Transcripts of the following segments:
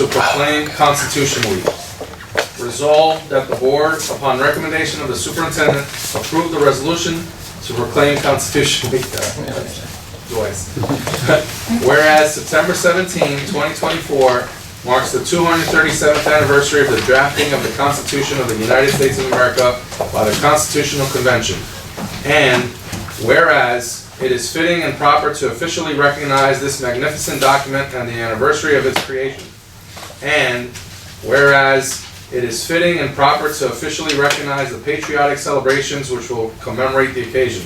to proclaim Constitution Week. Resolved that the board, upon recommendation of the superintendent, approve the resolution to proclaim Constitution Week. Twice. Whereas September 17, 2024 marks the 237th anniversary of the drafting of the Constitution of the United States of America by the Constitutional Convention. And whereas it is fitting and proper to officially recognize this magnificent document and the anniversary of its creation. And whereas it is fitting and proper to officially recognize the patriotic celebrations which will commemorate the occasion.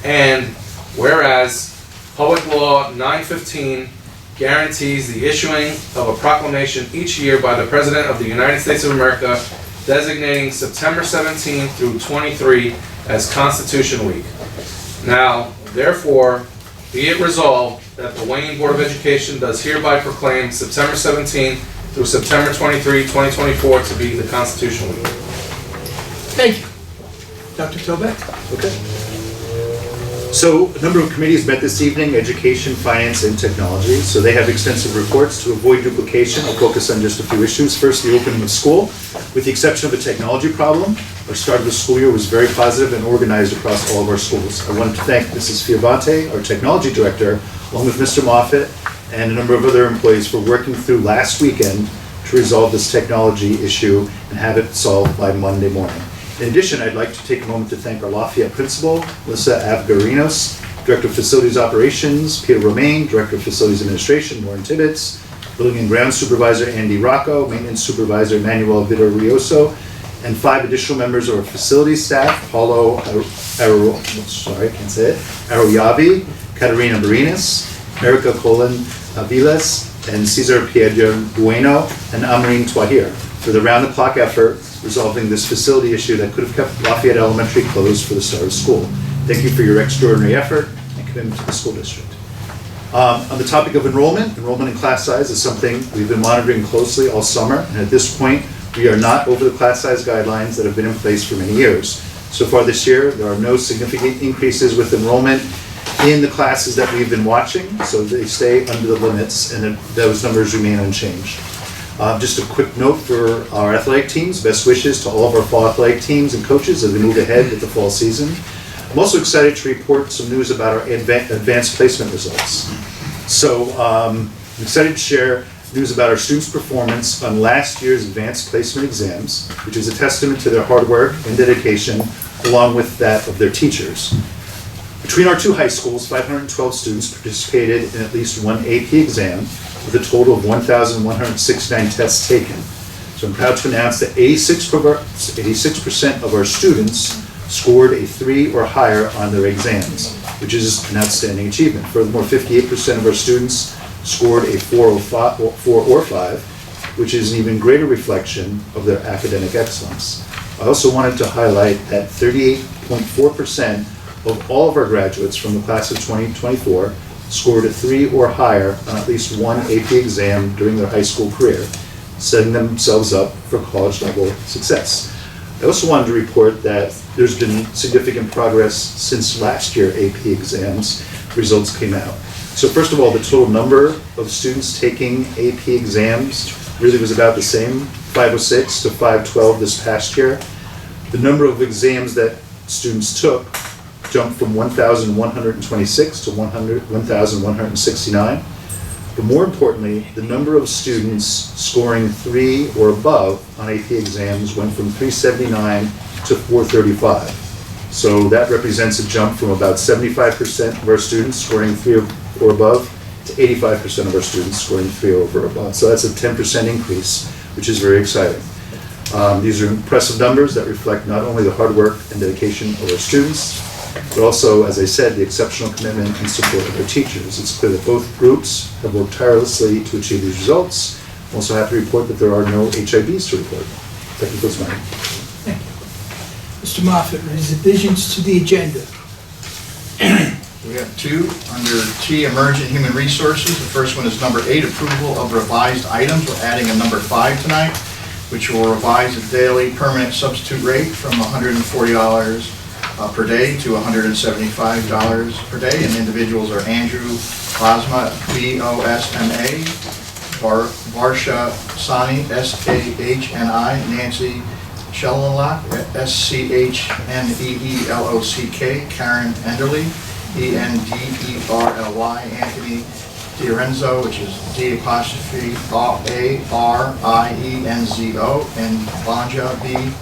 And whereas Public Law 915 guarantees the issuing of a proclamation each year by the President of the United States of America designating September 17 through 23 as Constitution Week. Now, therefore, be it resolved that the Wayne Board of Education does hereby proclaim September 17 through September 23, 2024 to be the Constitution Week. Thank you. Dr. Tobek? Okay. So a number of committees met this evening, Education, Finance, and Technology. So they have extensive reports. To avoid duplication, I'll focus on just a few issues. First, the opening of school. With the exception of a technology problem, our start of the school year was very positive and organized across all of our schools. I wanted to thank Mrs. Fioravante, our technology director, along with Mr. Moffitt, and a number of other employees for working through last weekend to resolve this technology issue and have it solved by Monday morning. In addition, I'd like to take a moment to thank our Lafayette principal, Melissa Avgarinos, Director of Facilities Operations, Peter Romaine, Director of Facilities Administration, Lauren Tibbetts, Building and Ground Supervisor, Andy Rocco, Maintenance Supervisor, Manuel Vidorioso, and 5 additional members of our facilities staff, Paulo Arroyavi, Caterina Marinas, Erica Colin Aviles, and Cesar Piedra Bueno, and Amreen Twahir, for the round-the-clock effort resolving this facility issue that could have kept Lafayette Elementary closed for the start of school. Thank you for your extraordinary effort and commitment to the school district. On the topic of enrollment in class size is something we've been monitoring closely all summer, and at this point, we are not over the class size guidelines that have been in place for many years. So far this year, there are no significant increases with enrollment in the classes that we've been watching, so they stay under the limits, and those numbers remain unchanged. Just a quick note for our athletic teams. Best wishes to all of our fall athletic teams and coaches as we move ahead with the fall season. I'm also excited to report some news about our advanced placement results. So I'm excited to share news about our students' performance on last year's advanced placement exams, which is a testament to their hard work and dedication, along with that of their teachers. Between our 2 high schools, 512 students participated in at least one AP exam, with a total of 1,169 tests taken. So I'm proud to announce that 86% of our students scored a 3 or higher on their exams, which is an outstanding achievement. Furthermore, 58% of our students scored a 4 or 5, which is an even greater reflection of their academic excellence. I also wanted to highlight that 38.4% of all of our graduates from the class of 2024 scored a 3 or higher on at least one AP exam during their high school career, setting themselves up for college-level success. I also wanted to report that there's been significant progress since last year AP exams results came out. So first of all, the total number of students taking AP exams really was about the same, 506 to 512 this past year. The number of exams that students took jumped from 1,126 to 1,169. But more importantly, the number of students scoring 3 or above on AP exams went from 379 to 435. So that represents a jump from about 75% of our students scoring 3 or above to 85% of our students scoring 3 or above. So that's a 10% increase, which is very exciting. These are impressive numbers that reflect not only the hard work and dedication of our students, but also, as I said, the exceptional commitment and support of their teachers. It's clear that both groups have worked tirelessly to achieve these results. I'm also happy to report that there are no HIVs to report. Thank you, Ms. Thank you. Mr. Moffitt, revisions to the agenda. We have 2 under T, Emergent Human Resources. The first one is number 8, approval of revised items. We're adding a number 5 tonight, which will revise the daily permanent substitute rate from $140 per day to $175 per day, and individuals are Andrew Bosma, B-O-S-M-A, Varsha Sani, Shani, Nancy Shelllock, Schneeelock, Karen Enderly, Enderly, Anthony DiRenzo, which is D''A''R''I''E''N''Z''O, and Banja,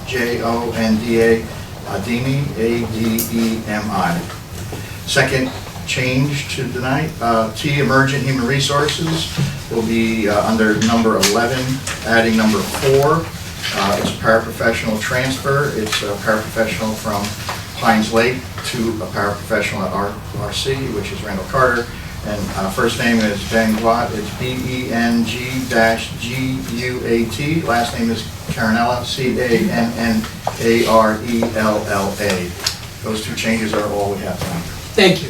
BJONDA, Ademi, ADEMI. Second change to tonight, T, Emergent Human Resources, will be under number 11, adding number 4. It's a paraprofessional transfer. It's a paraprofessional from Pines Lake to a paraprofessional at RC, which is Randall Carter. And first name is Ben Guat. It's BENG-GUAT. Last name is Carinella, CANNARELLA. Those 2 changes are all we have tonight. Thank you.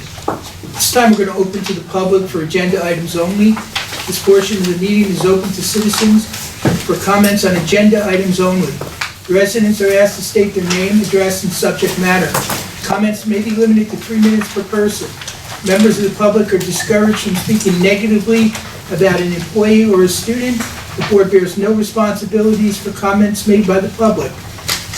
This time we're going to open to the public for agenda items only. This portion of the meeting is open to citizens for comments on agenda items only. Residents are asked to state their name, address, and subject matter. Comments may be limited to 3 minutes per person. Members of the public are discouraged from speaking negatively about an employee or a student. The board bears no responsibilities for comments made by the public.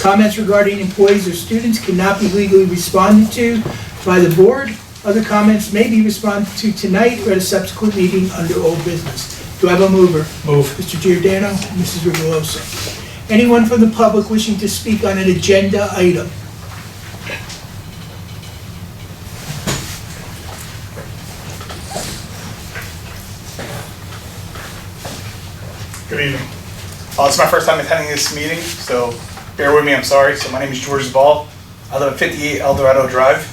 Comments regarding employees or students cannot be legally responded to by the board. Other comments may be responded to tonight or at a subsequent meeting under old business. Do I have a mover? Move. Mr. Giordano, Mrs. Rigoloso. Anyone from the public wishing to speak on an agenda item? Good evening. It's my first time attending this meeting, so bear with me, I'm sorry. So my name is George Zabal. I live at 58 El Dorado Drive.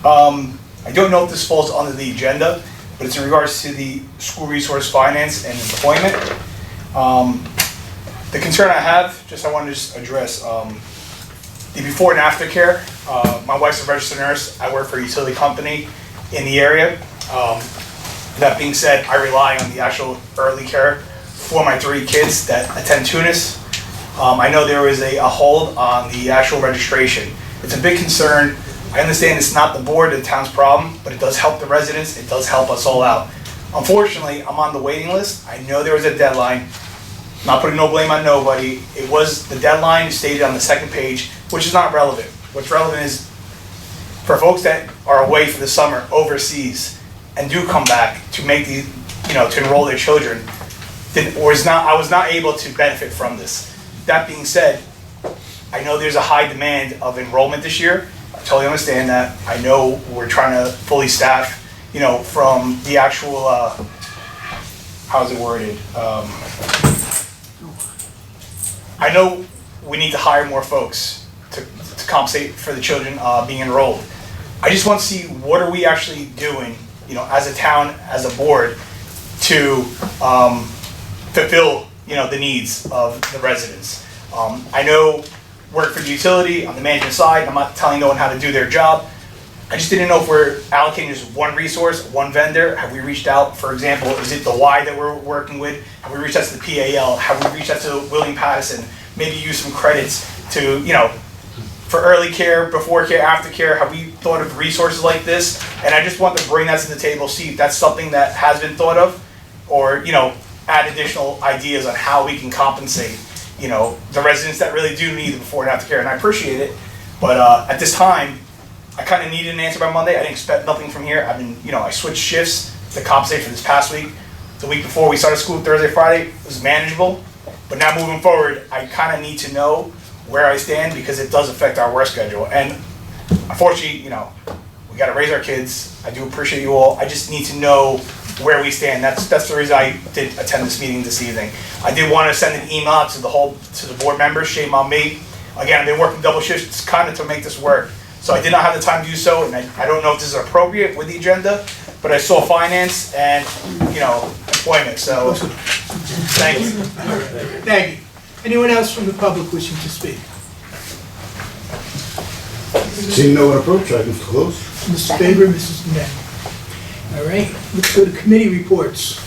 I don't know if this falls under the agenda, but it's in regards to the school resource finance and employment. The concern I have, I want to just address the before and after care. My wife's a registered nurse. I work for a utility company in the area. That being said, I rely on the actual early care for my 3 kids that attend Tunis. I know there was a hold on the actual registration. It's a big concern. I understand it's not the board or the town's problem, but it does help the residents. It does help us all out. Unfortunately, I'm on the waiting list. I know there was a deadline. Not putting no blame on nobody. It was the deadline stated on the 2nd page, which is not relevant. What's relevant is for folks that are away for the summer overseas and do come back to make the, to enroll their children, I was not able to benefit from this. That being said, I know there's a high demand of enrollment this year. I totally understand that. I know we're trying to fully staff, from the actual, how's it worded? I know we need to hire more folks to compensate for the children being enrolled. I just want to see what are we actually doing, as a town, as a board, to fulfill, the needs of the residents. I know work for the utility on the management side. I'm not telling no one how to do their job. I just didn't know if we're allocating just one resource, one vendor. Have we reached out, for example, is it the Y that we're working with? Have we reached out to the PAL? Have we reached out to William Patterson? Maybe use some credits to, for early care, before care, after care. Have we thought of resources like this? And I just want to bring that to the table, see if that's something that has been thought of, or, add additional ideas on how we can compensate, the residents that really do need the before and after care. And I appreciate it, but at this time, I kind of needed an answer by Monday. I didn't expect nothing from here. I've been, I switched shifts to compensate for this past week. The week before we started school, Thursday, Friday, it was manageable. But now moving forward, I kind of need to know where I stand because it does affect our work schedule. And unfortunately, we got to raise our kids. I do appreciate you all. I just need to know where we stand. That's the reason I did attend this meeting this evening. I did want to send an email out to the board members. Shame on me. Again, I've been working double shifts kind of to make this work. So I did not have the time to do so, and I don't know if this is appropriate with the agenda, but I saw finance and, employment, so thank you. Thank you. Anyone else from the public wishing to speak? Seeing no one approach, I move to close. Mr. Faber, Mrs. Net. All right, let's go to committee reports.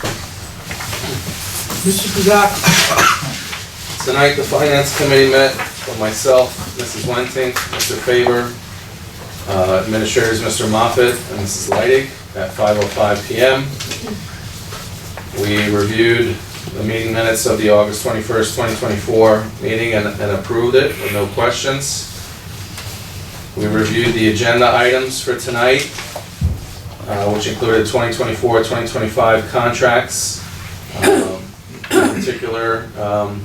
Mr. Pizzacco. Tonight, the Finance Committee met with myself, Mrs. Wenting, Mr. Faber, Administrators Mr. Moffett and Mrs. Leidig at 5:05 p.m. We reviewed the meeting minutes of the August 21st, 2024 meeting and approved it with no questions. We reviewed the agenda items for tonight, which included 2024-2025 contracts. In particular,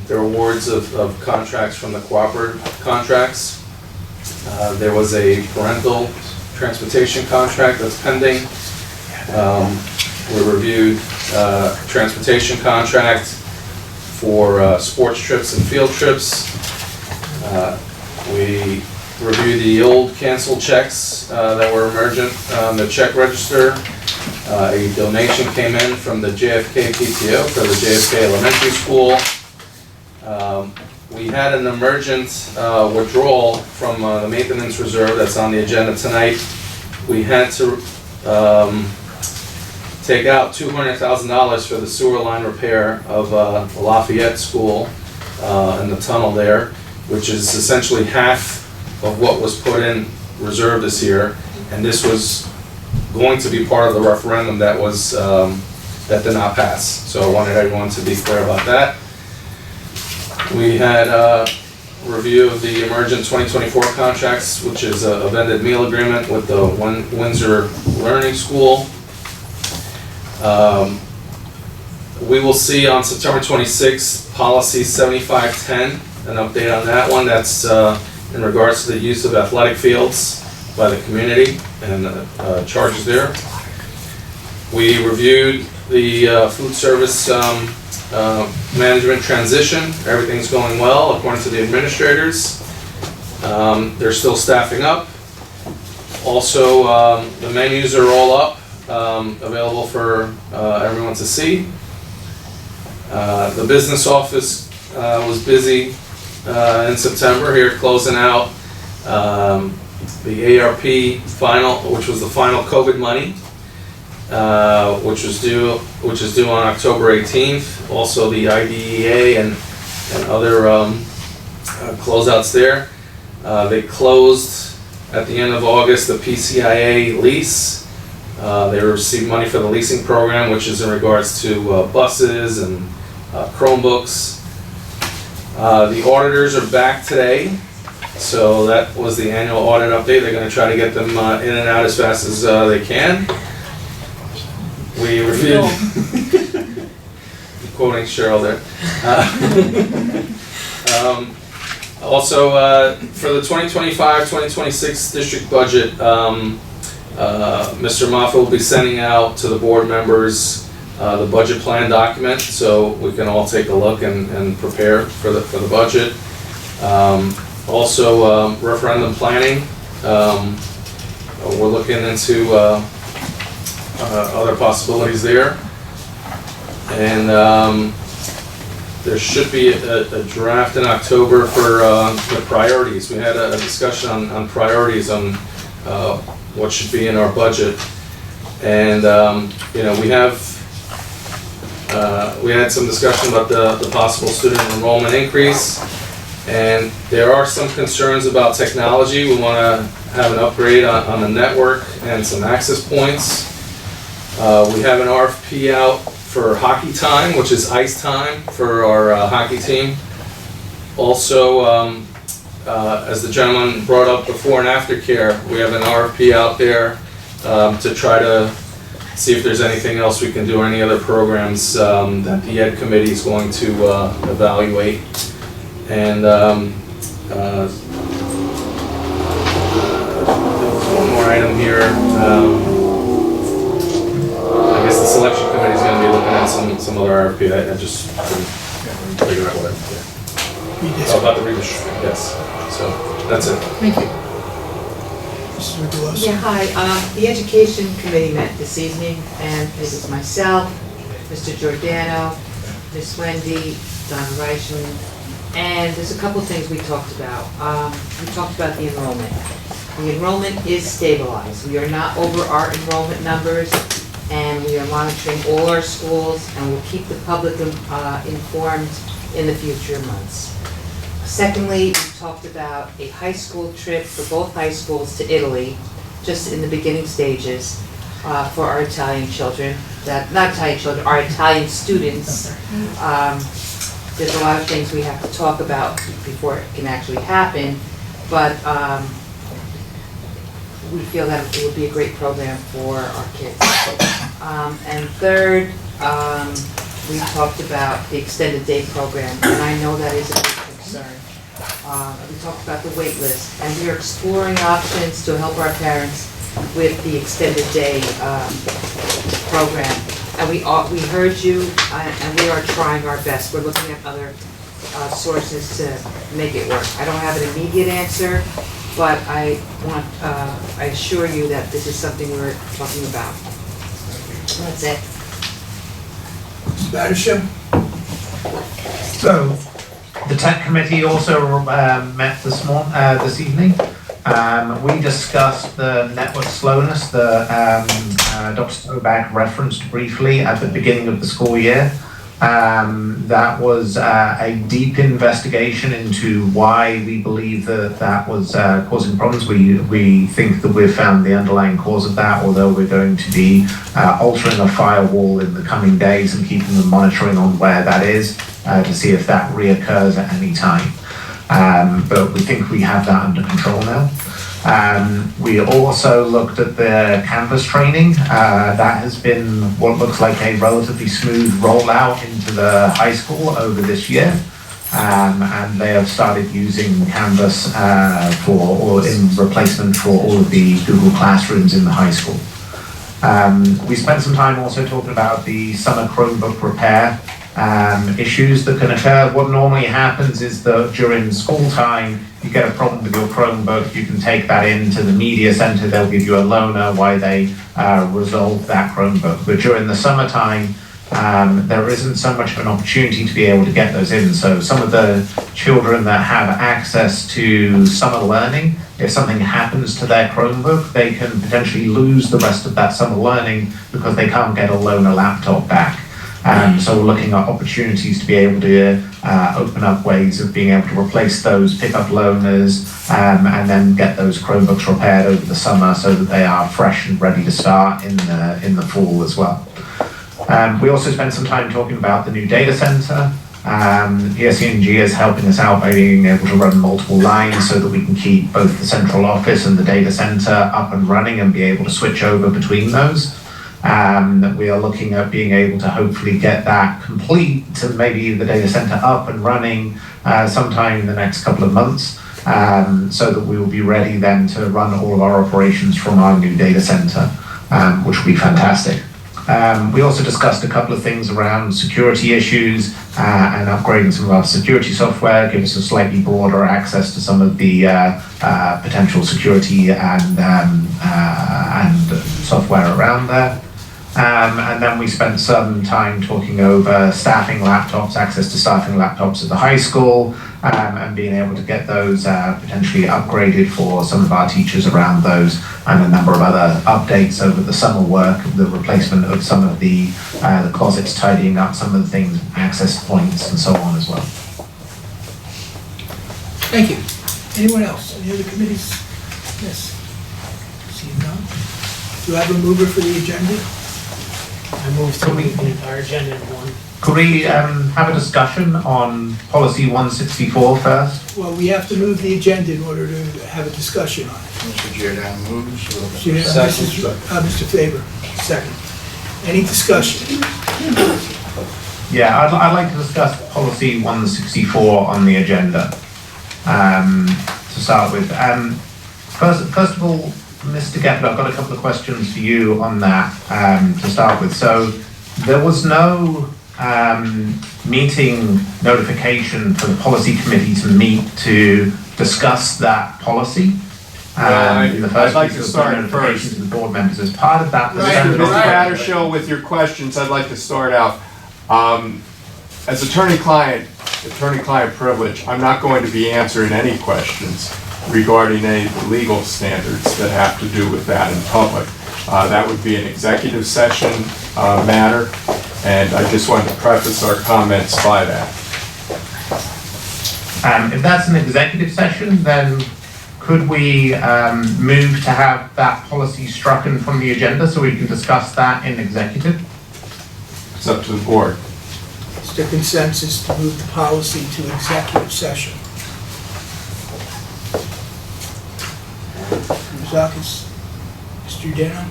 there were awards of contracts from the cooperative contracts. There was a parental transportation contract that's pending. We reviewed transportation contract for sports trips and field trips. We reviewed the old canceled checks that were emergent on the check register. A donation came in from the JFK PTO for the JFK Elementary School. We had an emergent withdrawal from the maintenance reserve that's on the agenda tonight. We had to take out $200,000 for the sewer line repair of Lafayette School in the tunnel there, which is essentially half of what was put in reserve this year. And this was going to be part of the referendum that was that did not pass. So I wanted everyone to be clear about that. We had a review of the emergent 2024 contracts, which is a vended meal agreement with the Windsor Learning School. We will see on September 26th, policy 7510, an update on that one. That's in regards to the use of athletic fields by the community and charges there. We reviewed the food service management transition. Everything's going well according to the administrators. They're still staffing up. Also, the menus are all up, available for everyone to see. The business office was busy in September here, closing out the ARP final, which was the final COVID money, which is due on October 18th. Also the IDEA and other closeouts there. They closed at the end of August the PCIA lease. They received money for the leasing program, which is in regards to buses and Chromebooks. The auditors are back today, so that was the annual audit update. They're going to try to get them in and out as fast as they can. We reviewed, quoting Cheryl there. Also, for the 2025-2026 district budget, Mr. Moffett will be sending out to the board members the budget plan document, so we can all take a look and prepare for the budget. Also, referendum planning. We're looking into other possibilities there, and there should be a draft in October for the priorities. We had a discussion on priorities on what should be in our budget, and we had some discussion about the possible student enrollment increase, and there are some concerns about technology. We want to have an upgrade on the network and some access points. We have an RFP out for hockey time, which is ice time for our hockey team. Also, as the gentleman brought up before and after care, we have an RFP out there to try to see if there's anything else we can do, or any other programs that the Ed Committee is going to evaluate. And there was one more item here. I guess the selection committee is going to be looking at some other RFP. I just couldn't figure out what it was. Oh, about the redistricting, yes. So that's it. Thank you. Mrs. Reguloso. Yeah, hi. The Education Committee met this evening, and it was myself, Mr. Giordano, Miss Wendy, Donna Reichman, and there's a couple of things we talked about. We talked about the enrollment. The enrollment is stabilized. We are not over our enrollment numbers, and we are monitoring all our schools, and we'll keep the public informed in the future months. Secondly, we talked about a high school trip for both high schools to Italy, just in the beginning stages. for our Italian children, not Italian children, our Italian students. There's a lot of things we have to talk about before it can actually happen, but we feel that it would be a great program for our kids. And third, we talked about the extended day program, and I know that is a big concern. We talked about the wait list, and we are exploring options to help our parents with the extended day program. And we heard you, and we are trying our best. We're looking at other sources to make it work. I don't have an immediate answer, but I assure you that this is something we're talking about. That's it. Mr. Battersham? So, the tech committee also met this evening. We discussed the network slowness that Dr. Stovak referenced briefly at the beginning of the school year. That was a deep investigation into why we believe that was causing problems. We think that we've found the underlying cause of that, although we're going to be altering a firewall in the coming days and keeping the monitoring on where that is to see if that reoccurs at any time. But we think we have that under control now. We also looked at the Canvas training. That has been what looks like a relatively smooth rollout into the high school over this year. And they have started using Canvas in replacement for all of the Google Classrooms in the high school. We spent some time also talking about the summer Chromebook repair issues that can occur. What normally happens is that during school time, you get a problem with your Chromebook, you can take that into the media center, they'll give you a loaner while they resolve that Chromebook. But during the summertime, there isn't so much of an opportunity to be able to get those in. So some of the children that have access to summer learning, if something happens to their Chromebook, they can potentially lose the rest of that summer learning because they can't get a loaner laptop back. So we're looking at opportunities to be able to open up ways of being able to replace those, pick up loaners, and then get those Chromebooks repaired over the summer so that they are fresh and ready to start in the fall as well. We also spent some time talking about the new data center. ESCNG is helping us out by being able to run multiple lines so that we can keep both the central office and the data center up and running and be able to switch over between those. We are looking at being able to hopefully get that complete to maybe the data center up and running sometime in the next couple of months, so that we will be ready then to run all of our operations from our new data center, which will be fantastic. We also discussed a couple of things around security issues and upgrading some of our security software, give us a slightly broader access to some of the potential security and software around there. And then we spent some time talking over staffing laptops, access to staffing laptops at the high school, and being able to get those potentially upgraded for some of our teachers around those, and a number of other updates over the summer work, the replacement of some of the closets, tidying up some of the things, access points, and so on as well. Thank you. Anyone else? Any other committees? Yes. Seeing none. Do I have a mover for the agenda? I move to meet the entire agenda in one. Could we have a discussion on policy 164 first? Well, we have to move the agenda in order to have a discussion on it. Mr. Giordano moves. So you have Mr. Faber, second. Any discussion? Yeah, I'd like to discuss policy 164 on the agenda to start with. First of all, Mr. Geppler, I've got a couple of questions for you on that to start with. So there was no meeting notification for the policy committee to meet to discuss that policy. In the first I'd like place, to there was no start notification first. to the board members as part of that. Mr. Battershell, with your questions, I'd like to start out. As attorney-client privilege, I'm not going to be answering any questions regarding any legal standards that have to do with that in public. That would be an executive session matter, and I just wanted to preface our comments by that. If that's an executive session, then could we move to have that policy strucken from the agenda so we can discuss that in executive? It's up to the board. Is there consensus to move the policy to executive session? Ms. Zakis, Mr. Dano,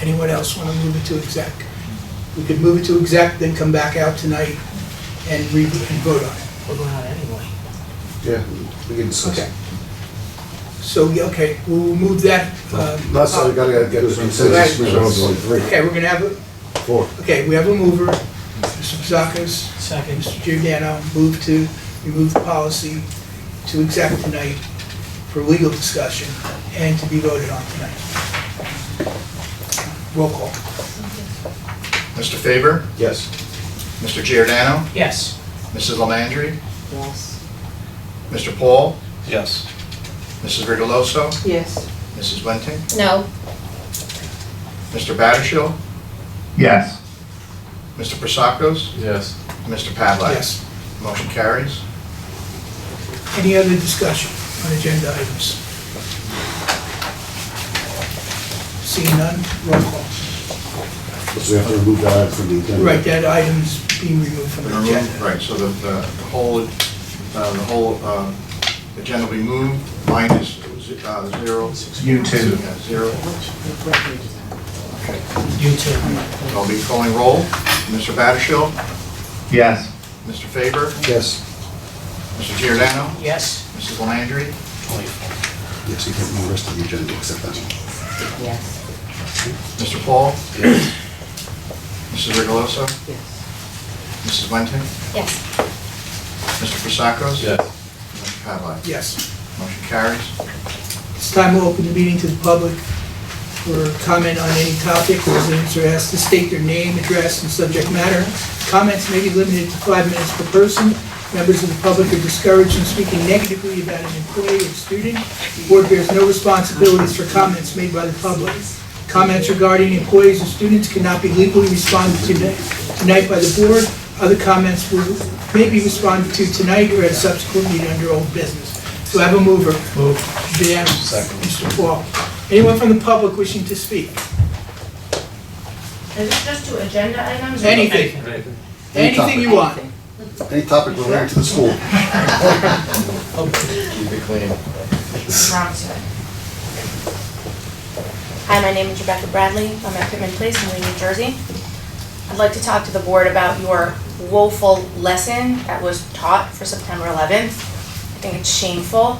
anyone else want to move it to exec? We could move it to exec, then come back out tonight and vote on it. We're going out anyway. Yeah, we can discuss. Okay. So, okay, we'll move that. That's why we gotta get this consensus, Right. there's only three, Okay, we're gonna have a, four. okay, we have a mover, Mr. Pizakis, Second. Mr. Giordano, move to remove the policy to exec tonight for legal discussion and to be voted on tonight. Roll call. Mr. Faber? Yes. Mr. Giordano? Yes. Mrs. Lamandry? Yes. Mr. Paul? Yes. Mrs. Rigoloso? Yes. Mrs. Wenting? No. Mr. Battershall? Yes. Mr. Prasakos? Yes. Mr. Pavlik? Yes. Motion carries. Any other discussion on agenda items? Seeing none, roll call. So we have to remove that from the agenda. Right, that item's being removed from the agenda. Right, so the whole agenda will be moved, minus 0. You too. Yeah, 0. You too. I'll be calling roll. Mr. Battershall? Yes. Mr. Faber? Yes. Mr. Giordano? Yes. Mrs. Lamandry? Yes, you can move the rest of the agenda except that one. Yes. Mr. Paul? Mrs. Rigoloso? Yes. Mrs. Wenting? Yes. Mr. Prasakos? Yes. Mr. Pavlik? Yes. Motion carries. It's time to open the meeting to the public for comment on any topic. Residents are asked to state their name, address, and subject matter. Comments may be limited to 5 minutes per person. Members of the public are discouraged from speaking negatively about an employee or student. The board bears no responsibilities for comments made by the public. Comments regarding employees or students cannot be legally responded to tonight by the board. Other comments may be responded to tonight or at a subsequent meeting under old business. Do I have a mover? Move. Dan. Second. Mr. Paul. Anyone from the public wishing to speak? Is it just to agenda items? or- Anything. Anything you want. Any topic related to the school. Keep it clean. Wrong side. Hi, my name is Rebecca Bradley. I'm at Pittman Place in Lee, New Jersey. I'd like to talk to the board about your woeful lesson that was taught for September 11th. I think it's shameful.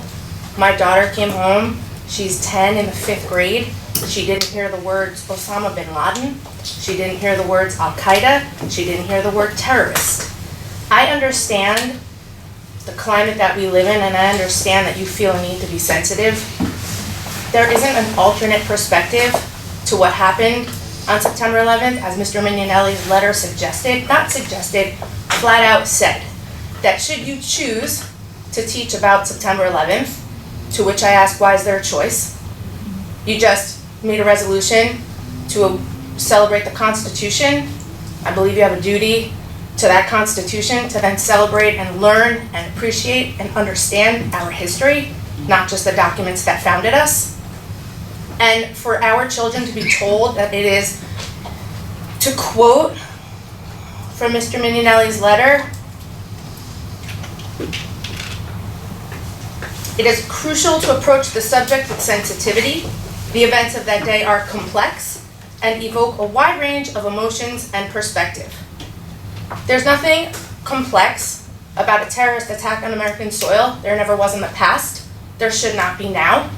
My daughter came home. She's 10 in the 5th grade. She didn't hear the words Osama bin Laden. She didn't hear the words Al-Qaeda. She didn't hear the word terrorist. I understand the climate that we live in, and I understand that you feel a need to be sensitive. There isn't an alternate perspective to what happened on September 11th, as Mr. Mignonelli's letter suggested, not suggested, flat out said, that should you choose to teach about September 11th, to which I ask, why is there a choice? You just made a resolution to celebrate the Constitution. I believe you have a duty to that Constitution to then celebrate and learn and appreciate and understand our history, not just the documents that founded us. And for our children to be told that it is, to quote from Mr. Mignonelli's letter, it is crucial to approach the subject with sensitivity. The events of that day are complex and evoke a wide range of emotions and perspective. There's nothing complex about a terrorist attack on American soil. There never was in the past. There should not be now.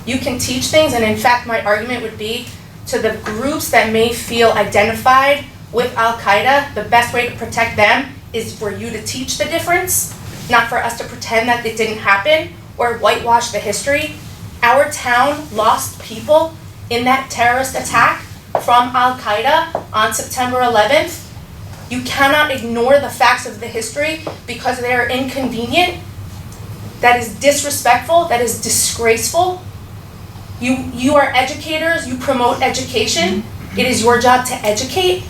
You can teach things, and in fact, my argument would be to the groups that may feel identified with Al-Qaeda, the best way to protect them is for you to teach the difference, not for us to pretend that it didn't happen or whitewash the history. Our town lost people in that terrorist attack from Al-Qaeda on September 11th. You cannot ignore the facts of the history because they are inconvenient. That is disrespectful, that is disgraceful. You are educators, you promote education. It is your job to educate.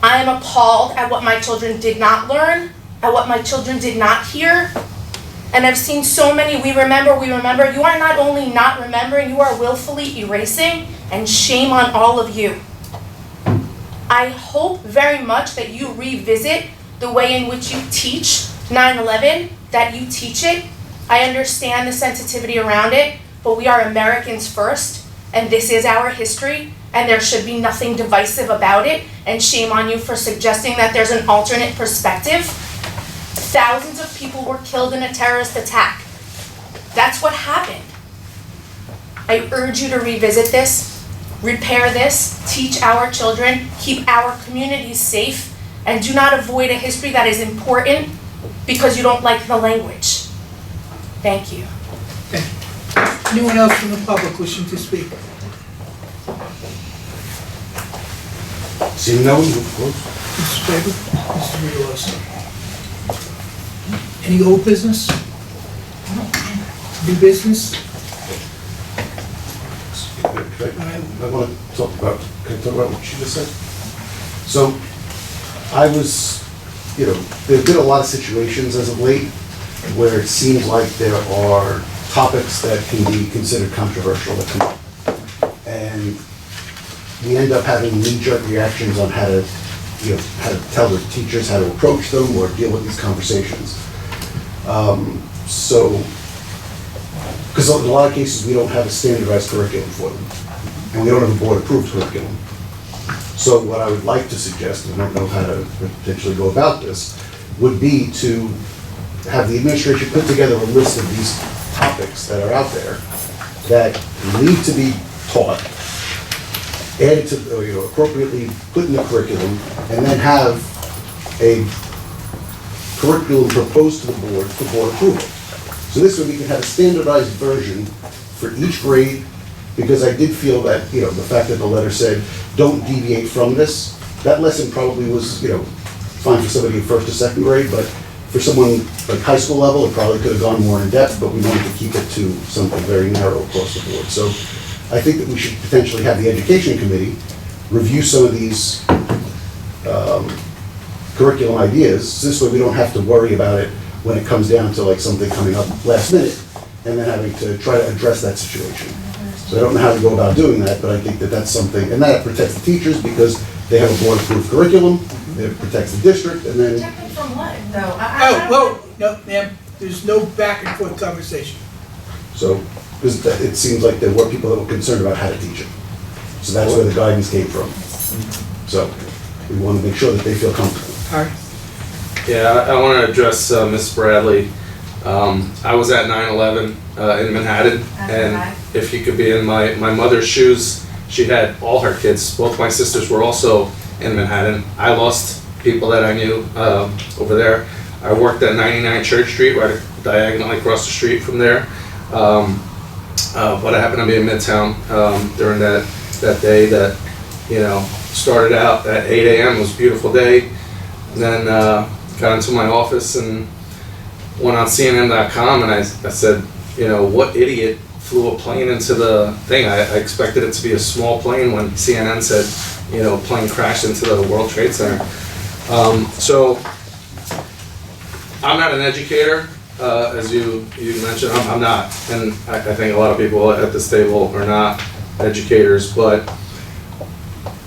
I am appalled at what my children did not learn, at what my children did not hear. And I've seen so many, we remember. You are not only not remembering, you are willfully erasing, and shame on all of you. I hope very much that you revisit the way in which you teach 9/11, that you teach it. I understand the sensitivity around it, but we are Americans first, and this is our history, and there should be nothing divisive about it, and shame on you for suggesting that there's an alternate perspective. Thousands of people were killed in a terrorist attack. That's what happened. I urge you to revisit this, repair this, teach our children, keep our communities safe, and do not avoid a history that is important because you don't like the language. Thank you. Anyone else from the public wishing to speak? Seeing no one, move close. Mr. Faber? Mr. Rios? Any old business? New business? I want to talk about, can I talk about what she just said? So, I was, there've been a lot of situations as of late where it seems like there are topics that can be considered controversial that come up. And we end up having knee-jerk reactions on how to tell the teachers how to approach them or deal with these conversations. Because in a lot of cases, we don't have a standardized curriculum for them, and we don't have a board-approved curriculum. So what I would like to suggest, and I don't know how to potentially go about this, would be to have the administration put together a list of these topics that are out there that need to be taught, added to, or, appropriately put in the curriculum, and then have a curriculum proposed to the board for board approval. So this way we can have a standardized version for each grade, because I did feel that, the fact that the letter said, don't deviate from this, that lesson probably was, fine for somebody in first or second grade, but for someone like high school level, it probably could have gone more in depth, but we wanted to keep it to something very narrow across the board. So I think that we should potentially have the education committee review some of these curriculum ideas. So this way we don't have to worry about it when it comes down to like something coming up last minute and then having to try to address that situation. So I don't know how to go about doing that, but I think that that's something, and that protects the teachers because they have a board-approved curriculum, it protects the district, and then... Protected from what, though? Oh, whoa, no, ma'am, there's no back and forth conversation. So, because it seems like there were people that were concerned about how to teach it. So that's where the guidance came from. So we want to make sure that they feel comfortable. All right. Yeah, I want to address Ms. Bradley. I was at 9/11 in Manhattan, and if you could be in my mother's shoes, she had all her kids. Both my sisters were also in Manhattan. I lost people that I knew over there. I worked at 99 Church Street, right diagonally across the street from there. But I happened to be in Midtown during that day that, started out at 8 a.m. It was a beautiful day. And then got into my office and went on CNN.com, and I said, what idiot flew a plane into the thing? I expected it to be a small plane when CNN said, plane crashed into the World Trade Center. So I'm not an educator, as you mentioned. I'm not, and I think a lot of people at this table are not educators, but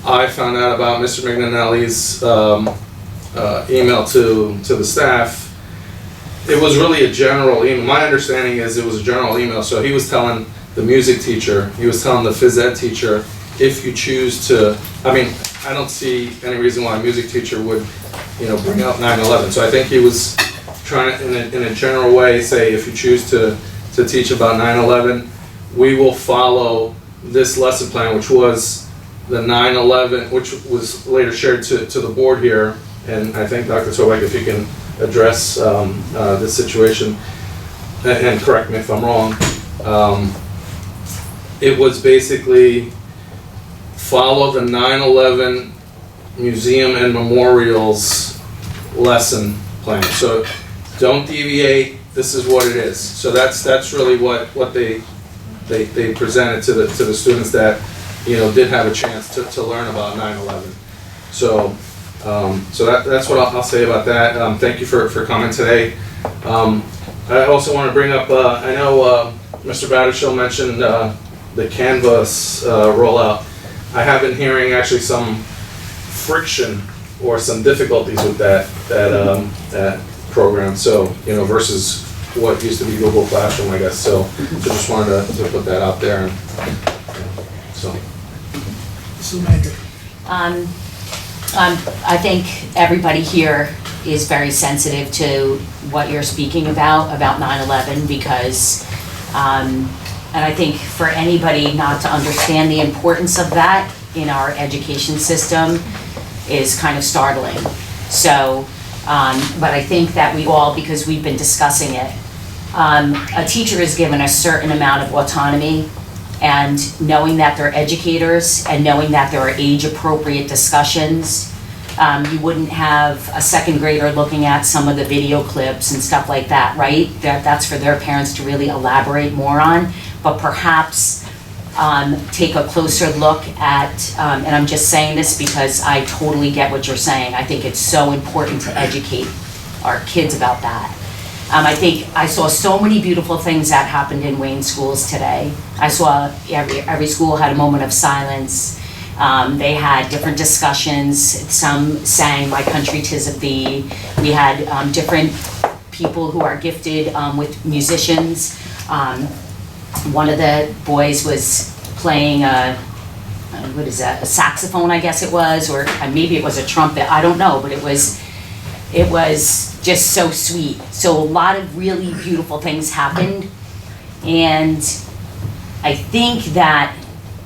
I found out about Mr. McNally's email to the staff. It was really a general email. My understanding is it was a general email, so he was telling the music teacher, he was telling the phys ed teacher, if you choose to, I don't see any reason why a music teacher would, bring up 9/11. So I think he was trying to, in a general way, say if you choose to teach about 9/11, we will follow this lesson plan, which was the 9/11, which was later shared to the board here. And I think Dr. Sobek, if you can address this situation, and correct me if I'm wrong, it was basically follow the 9/11 Museum and Memorials lesson plan. So don't deviate, this is what it is. So that's really what they presented to the students that did have a chance to learn about 9/11. So that's what I'll say about that. Thank you for coming today. I also want to bring up, I know Mr. Battershall mentioned the Canvas rollout. I have been hearing actually some friction or some difficulties with that program. So, versus what used to be Google Classroom, I guess. So just wanted to put that out there. So. Mrs. Landry. I think everybody here is very sensitive to what you're speaking about 9/11, because, and I think for anybody not to understand the importance of that in our education system is kind of startling. So, but I think that we all, because we've been discussing it, a teacher is given a certain amount of autonomy, and knowing that they're educators and knowing that there are age-appropriate discussions. You wouldn't have a second grader looking at some of the video clips and stuff like that, right? That's for their parents to really elaborate more on, but perhaps take a closer look at, and I'm just saying this because I totally get what you're saying. I think it's so important to educate our kids about that. I think I saw so many beautiful things that happened in Wayne schools today. I saw every school had a moment of silence. They had different discussions. Some sang "My Country 'Tis of Thee." We had different people who are gifted with musicians. One of the boys was playing a saxophone, I guess it was, or maybe it was a trumpet. I don't know, but it was just so sweet. So a lot of really beautiful things happened, and I think that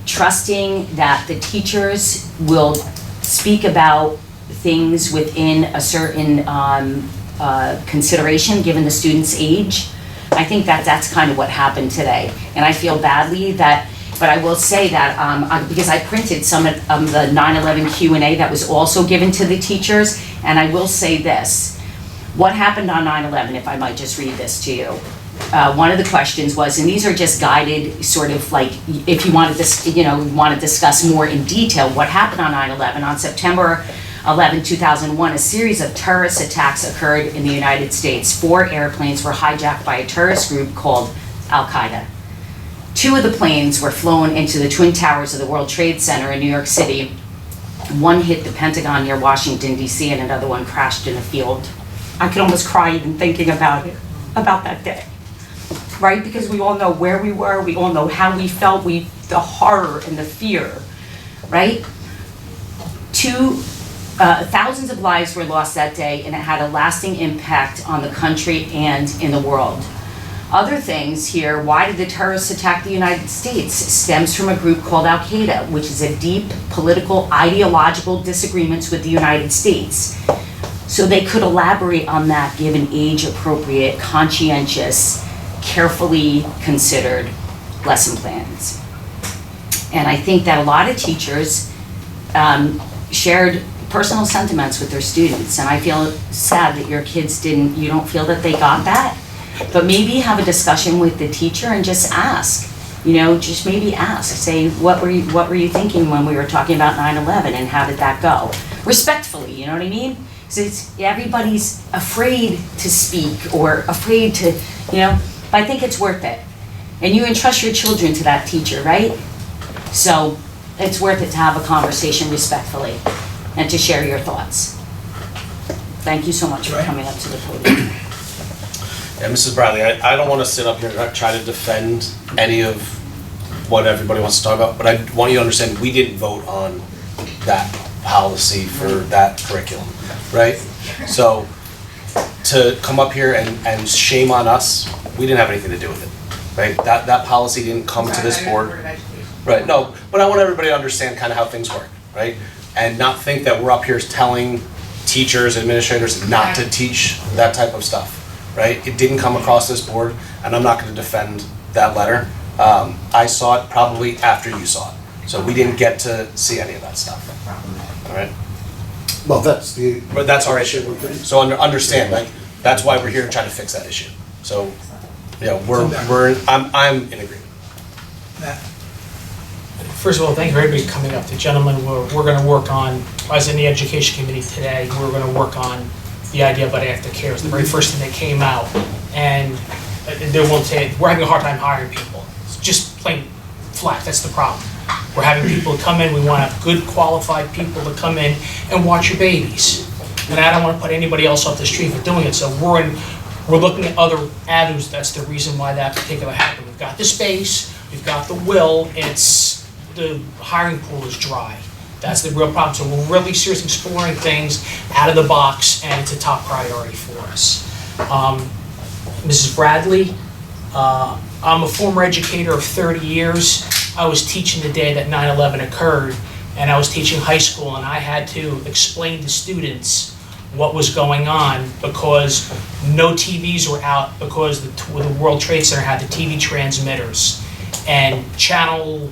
trusting that the teachers will speak about things within a certain consideration given the student's age, I think that that's kind of what happened today. And I feel badly that, but I will say that because I printed some of the 9/11 Q&A that was also given to the teachers, and I will say this. What happened on 9/11, if I might just read this to you. One of the questions was, and these are just guided, sort of like, if you want to discuss more in detail what happened on 9/11. On September 11, 2001, a series of terrorist attacks occurred in the United States. 4 airplanes were hijacked by a terrorist group called Al-Qaeda. 2 of the planes were flown into the Twin Towers of the World Trade Center in New York City. One hit the Pentagon near Washington, D.C., and another one crashed in a field. I could almost cry even thinking about that day, right? Because we all know where we were, we all know how we felt, the horror and the fear, right? Thousands of lives were lost that day, and it had a lasting impact on the country and in the world. Other things here, why did the terrorists attack the United States? It stems from a group called Al-Qaeda, which is a deep political, ideological disagreements with the United States. So they could elaborate on that given age-appropriate, conscientious, carefully considered lesson plans. And I think that a lot of teachers shared personal sentiments with their students, and I feel sad that your kids you don't feel that they got that, but maybe have a discussion with the teacher and just ask, just maybe ask, say, what were you thinking when we were talking about 9/11 and how did that go? Respectfully, you know what I mean? Because everybody's afraid to speak or afraid to, but I think it's worth it. And you entrust your children to that teacher, right? So it's worth it to have a conversation respectfully and to share your thoughts. Thank you so much for coming up to the podium. Yeah, Mrs. Bradley, I don't want to sit up here and try to defend any of what everybody wants to talk about, but I want you to understand we didn't vote on that policy for that curriculum, right? So to come up here and shame on us, we didn't have anything to do with it, right? That policy didn't come to this board. Right, no, but I want everybody to understand kind of how things work, right? And not think that we're up here telling teachers, administrators not to teach that type of stuff, right? It didn't come across this board, and I'm not going to defend that letter. I saw it probably after you saw it, so we didn't get to see any of that stuff, all right? Well, but that's our issue. So understand, like, that's why we're here to try to fix that issue. So, I'm in agreement. Matt? First of all, thank you for everybody coming up. The gentleman, we're going to work on, I was in the education committee today, we're going to work on the idea about aftercare. It's the very first thing that came out. And they won't say, we're having a hard time hiring people. It's just plain flat, that's the problem. We're having people come in, we want to have good qualified people to come in and watch your babies. And I don't want to put anybody else off the street for doing it, so we're looking at other avenues. That's the reason why that particular happened. We've got the space, we've got the will, the hiring pool is dry. That's the real problem. So we're really seriously exploring things out of the box, and it's a top priority for us. Mrs. Bradley, I'm a former educator of 30 years. I was teaching the day that 9/11 occurred, and I was teaching high school, and I had to explain to students what was going on because no TVs were out because the World Trade Center had the TV transmitters. And Channel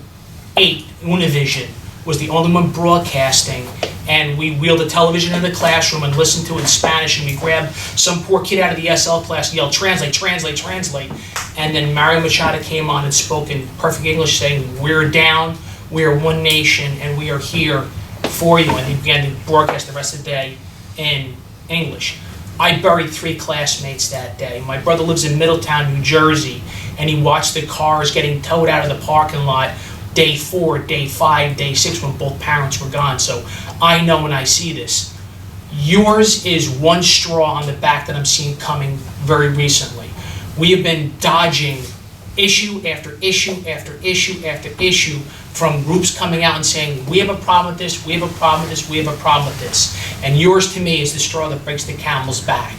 8, Univision, was the only one broadcasting, and we wheeled a television in the classroom and listened to it in Spanish, and we grabbed some poor kid out of the SL class and yelled, translate, translate, translate. And then Mario Machado came on and spoke in perfect English saying, we're down, we are one nation, and we are here for you. And he began to broadcast the rest of the day in English. I buried 3 classmates that day. My brother lives in Middletown, New Jersey, and he watched the cars getting towed out of the parking lot day 4, day 5, day 6 when both parents were gone. So I know when I see this. Yours is one straw on the back that I'm seeing coming very recently. We have been dodging issue after issue after issue after issue from groups coming out and saying, we have a problem with this, we have a problem with this, we have a problem with this. And yours to me is the straw that breaks the camel's back.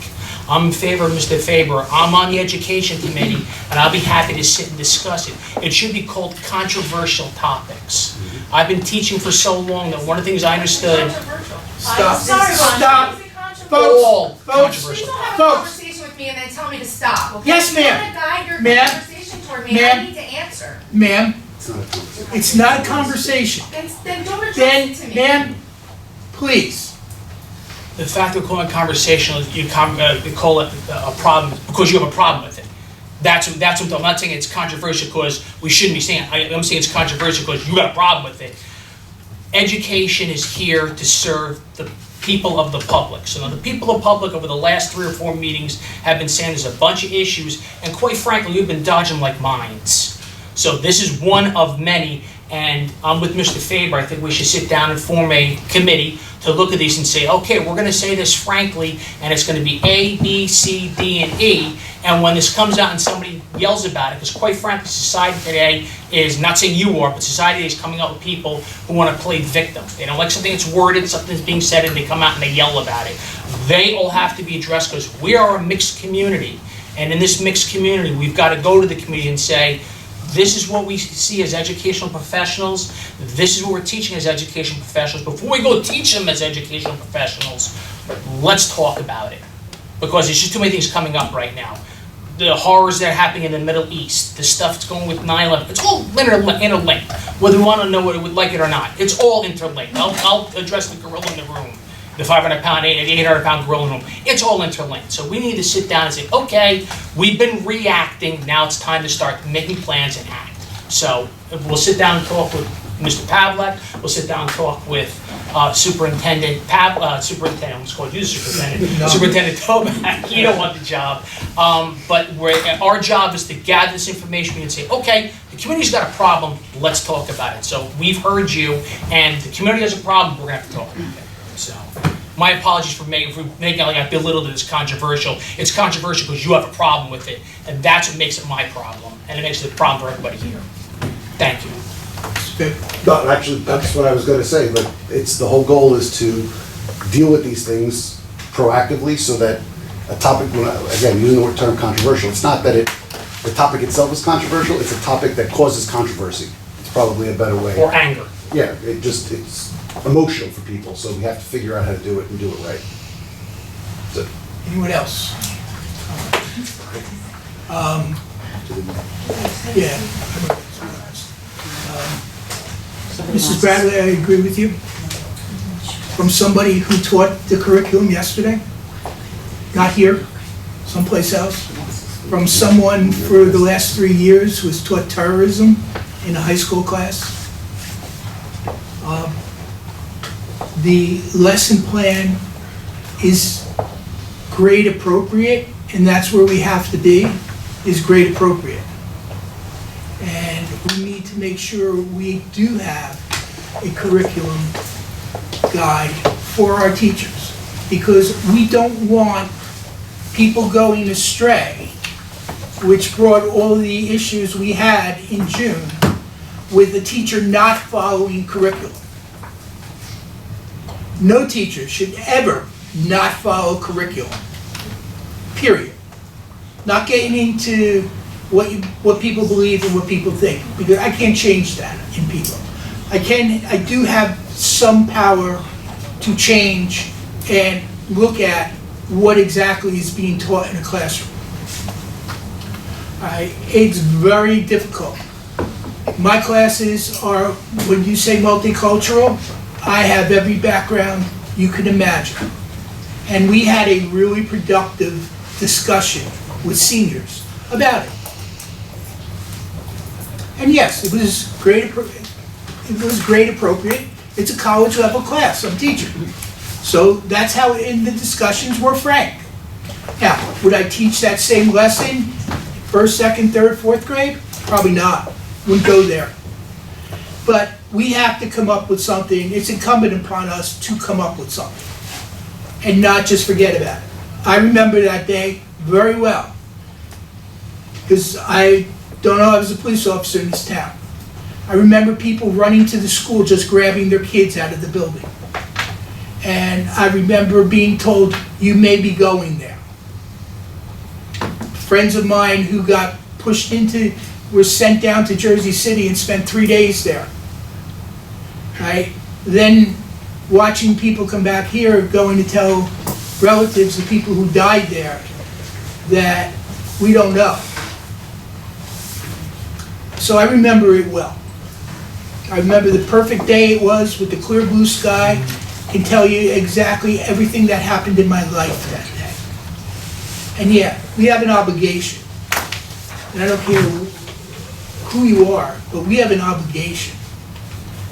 I'm in favor of Mr. Faber. I'm on the education committee, and I'll be happy to sit and discuss it. It should be called controversial topics. I've been teaching for so long that one of the things I understood. Stop. Sorry, Ron. Stop. Is it controversial? Folks, Please controversial. don't have a Folks. conversation with me and then tell me to stop, okay? Yes, ma'am. You want to guide your Ma'am. conversation toward me, and Ma'am. I need to answer. Ma'am, It's not a conversation. it's not a conversation. Then don't address Then, it to me. ma'am, please. The fact that we're calling it conversational, you call it a problem because you have a problem with it. That's what I'm not saying it's controversial because we shouldn't be saying it. I'm saying it's controversial because you got a problem with it. Education is here to serve the people of the public. So now the people of the public over the last 3 or 4 meetings have been saying there's a bunch of issues, and quite frankly, you've been dodging like mines. So this is one of many, and I'm with Mr. Faber. I think we should sit down and form a committee to look at these and say, okay, we're going to say this frankly, and it's going to be A, B, C, D, and E. And when this comes out and somebody yells about it, because quite frankly, society today is, not saying you are, but society is coming up with people who want to play victim. They don't like something that's worded, something that's being said, and they come out and they yell about it. They all have to be addressed because we are a mixed community. And in this mixed community, we've got to go to the community and say, this is what we see as educational professionals. This is what we're teaching as educational professionals. Before we go teach them as educational professionals, let's talk about it. Because there's just too many things coming up right now. The horrors that are happening in the Middle East, the stuff that's going with 9/11, it's all interlinked. Whether we want to know it, we like it or not, it's all interlinked. I'll address the gorilla in the room, the 500-pound, 800-pound gorilla in the room. It's all interlinked. So we need to sit down and say, okay, we've been reacting, now it's time to start making plans and act. So we'll sit down and talk with Mr. Pavlik, we'll sit down and talk with Superintendent Superintendent, I'm just calling you Superintendent, No. Superintendent Toback, you don't want the job. But our job is to gather this information and say, okay, the community's got a problem, let's talk about it. So we've heard you, and the community has a problem, we're gonna have to talk about it. So, my apologies for making it like I belittled it as controversial. It's controversial because you have a problem with it, and that's what makes it my problem, and it makes it a problem for everybody here. Thank you. No, actually, that's what I was gonna say, but the whole goal is to deal with these things proactively so that a topic, again, using the term controversial, it's not that the topic itself is controversial, it's a topic that causes controversy. It's probably a better way. Or anger. Yeah, it's emotional for people, so we have to figure out how to do it and do it right. So, Anyone else? Yeah. Mrs. Bradley, I agree with you. From somebody who taught the curriculum yesterday, not here, someplace else. From someone for the last 3 years who has taught terrorism in a high school class. The lesson plan is grade appropriate, and that's where we have to be. is grade appropriate. And we need to make sure we do have a curriculum guide for our teachers, because we don't want people going astray, which brought all the issues we had in June with the teacher not following curriculum. No teacher should ever not follow curriculum, period. Not getting into what people believe and what people think, because I can't change that in people. I do have some power to change and look at what exactly is being taught in a classroom. It's very difficult. My classes are, when you say multicultural, I have every background you could imagine. And we had a really productive discussion with seniors about it. And yes, it was grade appropriate. It's a college level class, I'm teaching. So that's how in the discussions were frank. Now, would I teach that same lesson, first, second, third, fourth grade? Probably not, wouldn't go there. But we have to come up with something. It's incumbent upon us to come up with something and not just forget about it. I remember that day very well, because I don't know, I was a police officer in this town. I remember people running to the school just grabbing their kids out of the building. And I remember being told, you may be going there. Friends of mine who got pushed into, were sent down to Jersey City and spent 3 days there. Right? Then watching people come back here, going to tell relatives of people who died there that we don't know. So I remember it well. I remember the perfect day it was with the clear blue sky. Can tell you exactly everything that happened in my life that day. And yeah, we have an obligation. And I don't care who you are, but we have an obligation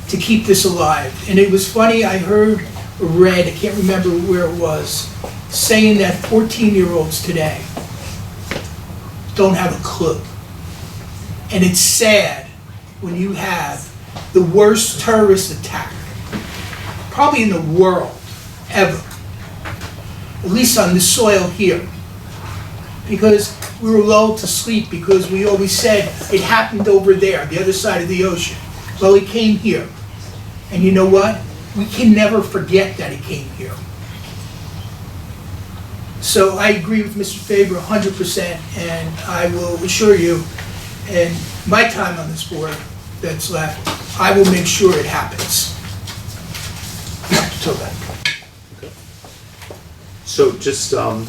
to keep this alive. And it was funny, I heard or read, I can't remember where it was, saying that 14-year-olds today don't have a clue. And it's sad when you have the worst terrorist attack, probably in the world, ever, at least on the soil here, because we were lulled to sleep because we always said it happened over there, the other side of the ocean. Well, it came here. And you know what? We can never forget that it came here. So I agree with Mr. Faber 100%, and I will assure you, in my time on this board that's left, I will make sure it happens. Until then. So just a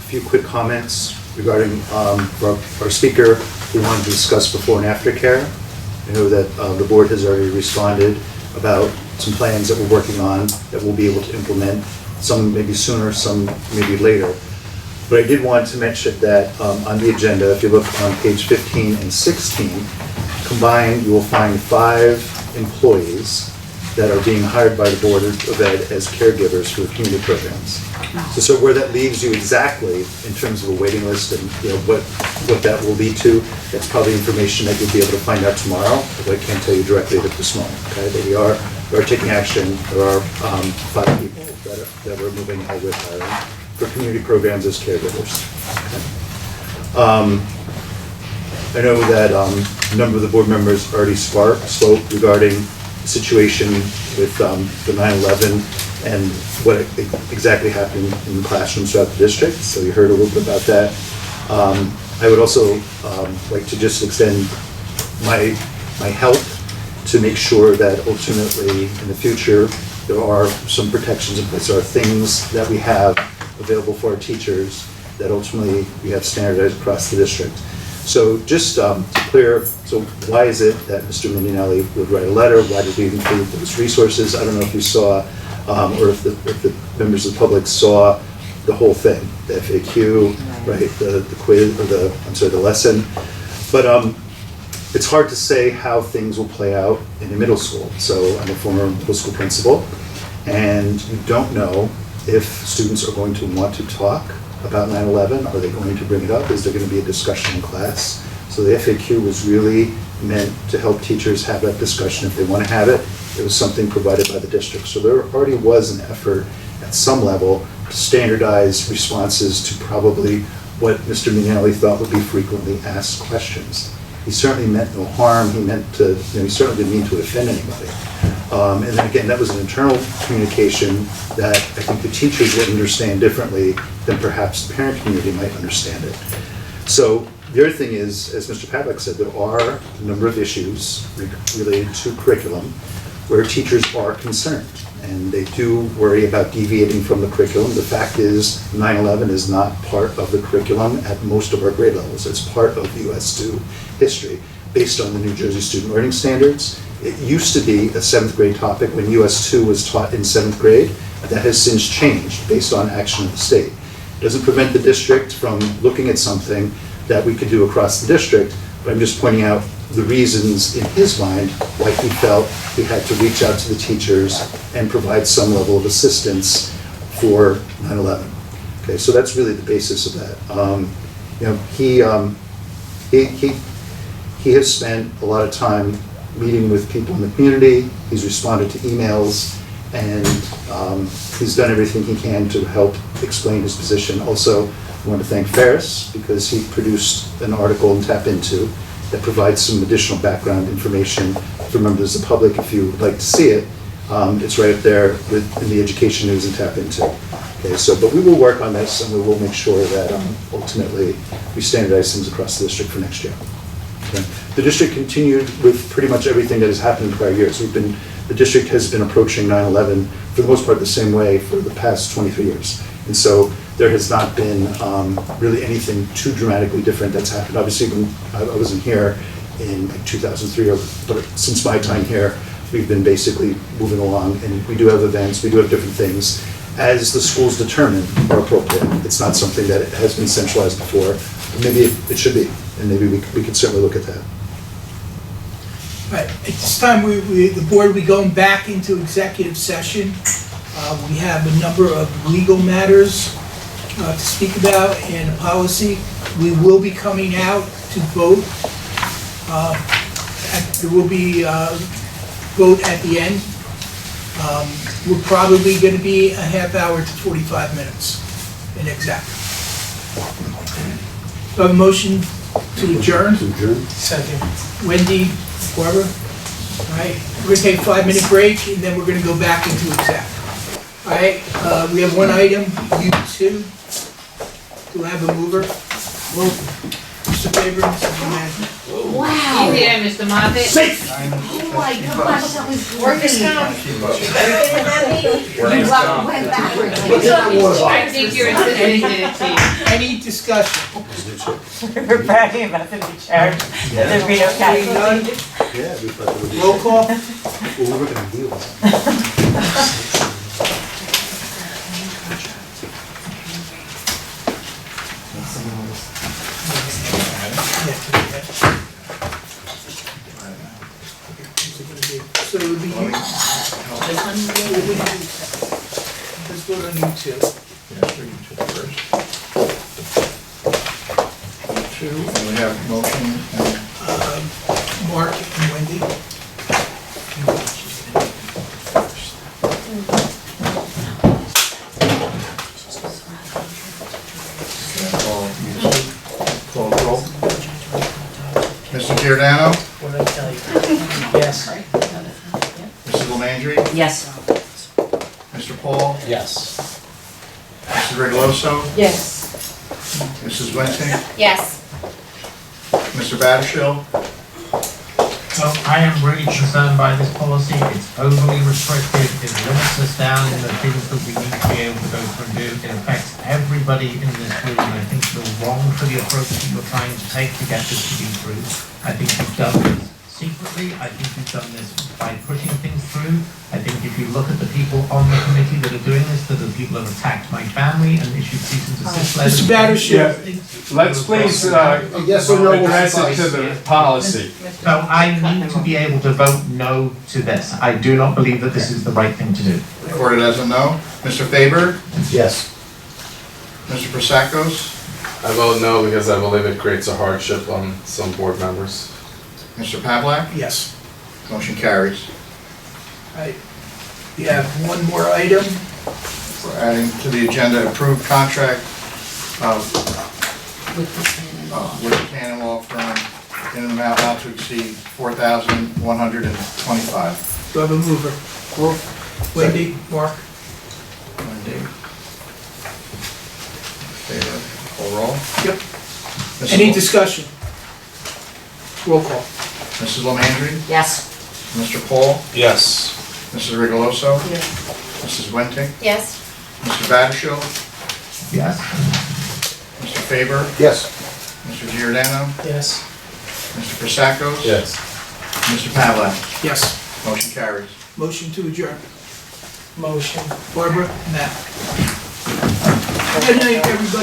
few quick comments regarding our speaker who wanted to discuss before and after care. I know that the board has already responded about some plans that we're working on that we'll be able to implement, some maybe sooner, some maybe later. But I did want to mention that on the agenda, if you look on page 15 and 16, combined you will find 5 employees that are being hired by the Board of Ed as caregivers for community programs. So where that leaves you exactly in terms of a waiting list and what that will lead to, that's probably information that you'll be able to find out tomorrow, but I can't tell you directly at this moment. Okay, but we are taking action. There are 5 people that we're moving ahead with hiring for community programs as caregivers. Okay. I know that a number of the board members already spoke regarding the situation with the 9/11 and what exactly happened in the classrooms throughout the district, so you heard a little bit about that. I would also like to just extend my help to make sure that ultimately in the future there are some protections in place. There are things that we have available for our teachers that ultimately we have standardized across the district. So just clear, so why is it that Mr. Mignelli would write a letter? Why did we include those resources? I don't know if you saw, or if the members of the public saw the whole thing, the FAQ, right, the quiz, or the lesson. But it's hard to say how things will play out in the middle school. So I'm a former middle school principal, and you don't know if students are going to want to talk about 9/11? Are they going to bring it up? Is there going to be a discussion in class? So the FAQ was really meant to help teachers have that discussion if they want to have it. It was something provided by the district. So there already was an effort at some level to standardize responses to probably what Mr. Mignelli thought would be frequently asked questions. He certainly meant no harm. He meant to, he certainly didn't mean to offend anybody. And then again, that was an internal communication that I think the teachers would understand differently than perhaps the parent community might understand it. So the other thing is, as Mr. Pavlik said, there are a number of issues related to curriculum where teachers are concerned, and they do worry about deviating from the curriculum. The fact is, 9/11 is not part of the curriculum at most of our grade levels. It's part of US 2 history, based on the New Jersey Student Learning Standards. It used to be a 7th grade topic when US 2 was taught in 7th grade. That has since changed based on action of the state. It doesn't prevent the district from looking at something that we could do across the district, but I'm just pointing out the reasons in his mind why he felt he had to reach out to the teachers and provide some level of assistance for 9/11. Okay, so that's really the basis of that. He has spent a lot of time meeting with people in the community. He's responded to emails, and he's done everything he can to help explain his position. Also, I want to thank Ferris because he produced an article in Tap Into that provides some additional background information for members of the public. If you would like to see it, it's right up there in the education news and Tap Into. Okay, so, but we will work on this, and we will make sure that ultimately we standardize things across the district for next year. Okay. The district continued with pretty much everything that has happened in prior years. The district has been approaching 9/11 for the most part the same way for the past 23 years. And so there has not been really anything too dramatically different that's happened. Obviously, I wasn't here in like 2003, but since my time here, we've been basically moving along, and we do have events, we do have different things as the schools determine are appropriate. It's not something that has been centralized before. Maybe it should be, and maybe we could certainly look at that. Right, at this time, the board will be going back into executive session. We have a number of legal matters to speak about and a policy. We will be coming out to vote. There will be a vote at the end. We're probably going to be a half hour to 45 minutes in exact. So I have a motion to adjourn. Second. Wendy, Barbara. All right, we're going to take a 5-minute break, and then we're going to go back into exec. All right, we have one item, U2. Do I have a mover? Mr. Faber, Mr. Manager. Wow. You here, Mr. Moffitt? Oh my gosh, that was great. Went backwards. I think you're insisting to Any discussion? We're bragging about the new charge, that there'd be no casualty. Yeah, we thought it would be. Roll call? Well, we were going to deal with it. So it would be you. Let's vote on U2. Yeah, sure, you took it first. Two, and we have motion and Mark and Wendy. call roll. Mr. Giordano, What did I tell you? Yes. Mrs. Lelandry, Yes. Mr. Paul, Yes. Mrs. Rigoloso, Yes. Mrs. Wenting, Yes. Mr. Battershell, So I am really concerned by this policy. It's overly restrictive. It limits us down in the things that we need to be able to go through and do. It affects everybody in this room. And I think you're wrong for the approach that you're trying to take to get this to be through. I think you've done this secretly. I think you've done this by pushing things through. I think if you look at the people on the committee that are doing this, that are people that have attacked my family and issued cease and desist letters. Mr. Battershell. Let's please Yes or no will address it to suffice. the policy. So I need to be able to vote no to this. I do not believe that this is the right thing to do. recorded as a no. Mr. Faber, Yes. Mr. Prusakos? I vote no because I believe it creates a hardship on some board members. Mr. Pavlik? Yes. Motion carries. Right. We have one more item. We're adding to the agenda approved contract with the Cannon Law Firm in an amount not to exceed $4,125. Do I have a mover? Wendy, Mark? Wendy. Favor, call roll. Yep. Mrs. Any discussion? Roll call. Mrs. Lelandry? Yes. Mr. Paul? Yes. Mrs. Rigoloso? Yes. Mrs. Wenting? Yes. Mr. Batterfield? Yes. Mr. Faber? Yes. Mr. Giordano? Yes. Mr. Prusakos? Yes. Mr. Pavlik? Yes. Motion carries. Motion to adjourn. Motion. Barbara, Matt. Good night, everybody.